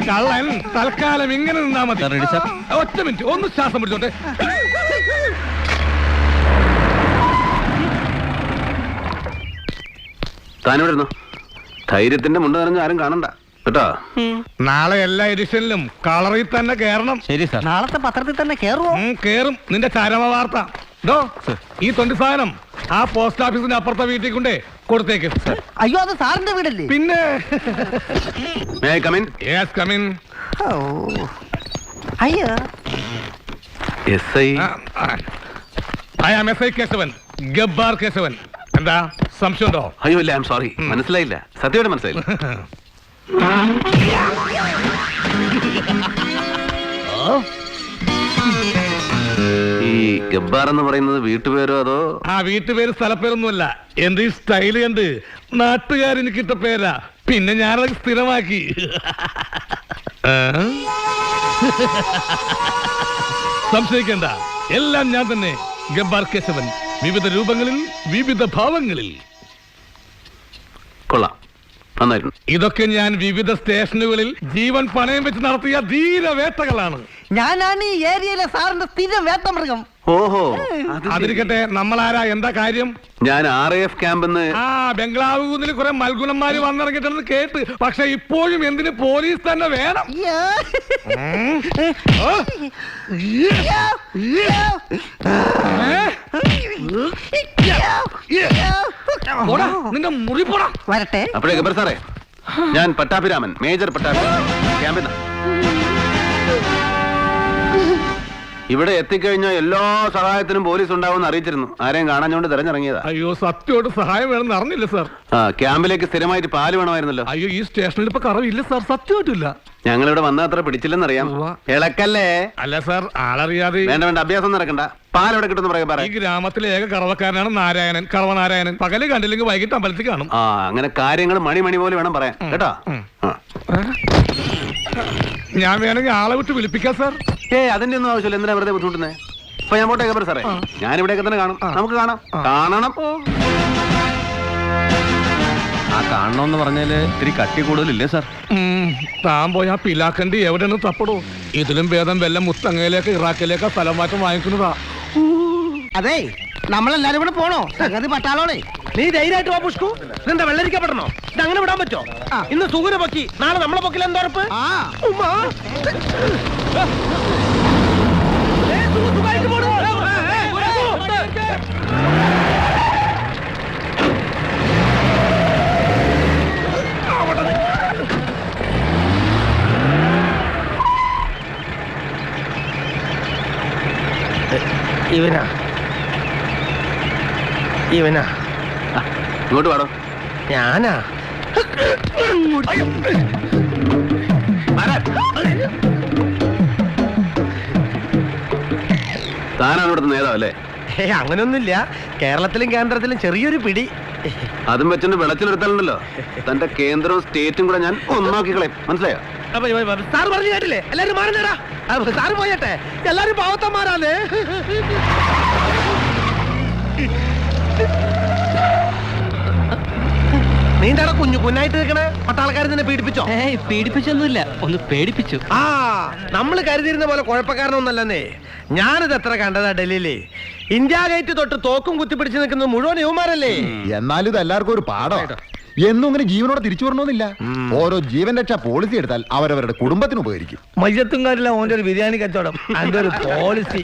കള്ളൻ തൽക്കാലം ഇങ്ങനെ നിന്നാ മതി. ഒറ്റ മിനിറ്റ്, ഒന്ന് ശ്വാസം പിടിച്ചോട്ടെ. താനിവിടുന്നു ധൈര്യത്തിന്റെ മുണ്ട് നിറഞ്ഞ ആരും കാണണ്ട കേട്ടോ. നാളെ എല്ലാ എഡിഷനിലും കളറിൽ തന്നെ കേറണം. ശരി സാർ. നാളത്തെ പത്രത്തിൽ തന്നെ കേറുവോ? കേറും. നിന്റെ ചരമ വാർത്ത ഈ 20 സാധനം ആ പോസ്റ്റ് ഓഫീസിന്റെ അപ്പുറത്തെ വീട്ടിൽ കൊണ്ടേ കൊടുത്തേക്ക്. അയ്യോ, അത് സാറിന്റെ വീടല്ലേ? പിന്നെ അയ്യോ, I am S I Keshavan, Gabbar Keshavan. എന്താ സംശയമുണ്ടോ? അയ്യോ ഇല്ല, ഐ എം സോറി, മനസ്സിലായില്ല. സത്യമായിട്ട് മനസ്സിലായില്ല. ഈ ഗബ്ബാർ എന്ന് പറയുന്നത് വീട്ടുപേരോ അതോ? ആ വീട്ടുപേര് സ്ഥലപ്പേരൊന്നുമല്ല. എന്റെ ഈ സ്റ്റൈല് കണ്ട് നാട്ടുകാരെനിക്ക് കിട്ട പേരാ. പിന്നെ ഞാനത് സ്ഥിരമാക്കി. സംശയിക്കണ്ട, എല്ലാം ഞാൻ തന്നെ. ഗബ്ബാർ കേശവൻ, വിവിധ രൂപങ്ങളിൽ വിവിധ ഭാവങ്ങളിൽ. കൊള്ളാം, നന്നായിരുന്നു. ഇതൊക്കെ ഞാൻ വിവിധ സ്റ്റേഷനുകളിൽ ജീവൻ പണയം വെച്ച് നടത്തിയ ധീരവേട്ടകളാണ്. ഞാനാണ് ഈ ഏരിയയിലെ സാറിന്റെ സ്ഥിരം വേട്ടമൃഗം. ഓഹോ, അതിരിക്കട്ടെ, നമ്മളാരാ, എന്താ കാര്യം? ഞാൻ RAF ക്യാമ്പെന്ന്. ബംഗ്ലാവ് കുന്നിൽ കുറെ മൽഗുണന്മാര് വന്നിറങ്ങിട്ടെന്ന് കേട്ട്. പക്ഷെ ഇപ്പോഴും എന്തിന് പോലീസ് തന്നെ വേണം? നിന്റെ മുറി പോടാ. വരട്ടെ. അപ്പോഴേ ഗബ്ബർ സാറേ, ഞാൻ പട്ടാഭിരാമൻ, മേജർ പട്ടാഭിരാമൻ, ക്യാമ്പിൽ. ഇവിടെ എത്തിക്കഴിഞ്ഞാൽ എല്ലാ സഹായത്തിനും പോലീസ് ഉണ്ടാവുമെന്ന് അറിയിച്ചിരുന്നു. ആരെയും കാണാഞ്ഞോണ്ട് തെരഞ്ഞിറങ്ങിയതാ. അയ്യോ, സത്യമായിട്ട് സഹായം വേണമെന്ന് അറിഞ്ഞില്ല സാർ. ക്യാമ്പിലേക്ക് സ്ഥിരമായിട്ട് പാല് വേണമായിരുന്നല്ലോ. അയ്യോ, ഈ സ്റ്റേഷനിൽ ഇപ്പൊ കറവില്ല സാർ, സത്യമായിട്ടില്ല. ഞങ്ങളിവിടെ വന്ന അത്ര പിടിച്ചില്ലെന്നറിയാം. ഇളക്കല്ലേ? അല്ല സാർ, ആളറിയാതെ. വേണ്ട വേണ്ട, അഭ്യാസം നടക്കണ്ട. പാൽ എവിടെ കിട്ടുന്ന പറയാ. ഈ ഗ്രാമത്തിലെ ഏക കറവക്കാരനാണ് നാരായണൻ, കറവനാരായണൻ. പകല് കണ്ടില്ലെങ്കിൽ വൈകിട്ട് അമ്പലത്തിൽ കാണും. അങ്ങനെ കാര്യങ്ങൾ മണി പോലെ വേണം പറയാൻ കേട്ടോ. ഞാൻ വേണമെങ്കിൽ ആളെ വിട്ട് വിളിപ്പിക്കാം സാർ. അതിന്റെ ഒന്നും ആവശ്യമില്ല. എന്തിനാ വെറുതെ ബുദ്ധിമുട്ടുന്നേ? ഇപ്പൊ ഞാൻ പോട്ടെ ഗബ്ബർ സാറേ, ഞാൻ ഇവിടെയൊക്കെ തന്നെ കാണും. നമുക്ക് കാണണം. കാണണമെന്ന് പറഞ്ഞാല് ഇത്തിരി കട്ടി കൂടുതലില്ലേ സാർ? താൻ പോയി ആ പിലാക്കണ്ടി എവിടെയാണ് തപ്പടോ? ഇതിലും ഭേദം വല്ല മുത്തങ്ങയിലേക്ക് ഇറാഖിലേക്ക് സ്ഥലം മാറ്റം വാങ്ങിക്കുന്നതാ. അതെ, നമ്മളെല്ലാരും ഇവിടെ പോണോ? സംഗതി പട്ടാളോടെ. നീ ധൈര്യമായിട്ട് വാ പുഷ്കു. ഇതെന്താ വെള്ളരിക്കപ്പെടണോ? ഇത് അങ്ങനെ വിടാൻ പറ്റോ? ഇന്ന് സുഗുന പൊക്കി, നാളെ നമ്മളെ പൊക്കിൽ എന്താ ഉറപ്പ്? ഇവനാ ഇങ്ങോട്ട് പാടോ. ഞാനാ. താനാണ് ഇവിടുത്തെ നേതാവല്ലേ? അങ്ങനൊന്നുമില്ല. കേരളത്തിലും കേന്ദ്രത്തിലും ചെറിയൊരു പിടി. അതും വെച്ചിട്ട് വെളച്ചിലെടുത്താലുണ്ടല്ലോ, തന്റെ കേന്ദ്രവും സ്റ്റേറ്റും കൂടെ ഞാൻ ഒന്നാക്കി കളയും. മനസ്സിലായോ? സാറ് പറഞ്ഞു കേട്ടില്ലേ? എല്ലാരും മാറുന്നേടാ. സാറ് പോയട്ടെ, എല്ലാരും പാവത്തന്മാരാണ്. നീന്താടാ കുഞ്ഞായിട്ട് നിൽക്കണേ. പട്ടാളക്കാർ നിന്നെ പീഡിപ്പിച്ചോ? പീഡിപ്പിച്ചൊന്നുമില്ല, ഒന്ന് പേടിപ്പിച്ചു. നമ്മള് കരുതിയിരുന്ന പോലെ കുഴപ്പക്കാരനൊന്നല്ലെന്നേ. ഞാനിത് എത്ര കണ്ടതാ ഡൽഹിയില്. ഇന്ത്യ ഗേറ്റ് തൊട്ട് തോക്കും കുത്തിപ്പിടിച്ച് നിൽക്കുന്നത് മുഴുവൻ യുവമാരല്ലേ. എന്നാലും ഇത് എല്ലാവർക്കും ഒരു പാഠം. എന്നും ഇങ്ങനെ ജീവനോടെ തിരിച്ചു വരണമെന്നില്ല. ഓരോ ജീവൻ രക്ഷാ പോളിസി എടുത്താൽ അവരവരുടെ കുടുംബത്തിന് ഉപകരിക്കും. മയ്യത്തും കാര്യമില്ല ഓന്റെ ഒരു ബിരിയാണി കച്ചവടം, അതിന്റെ ഒരു പോളിസി.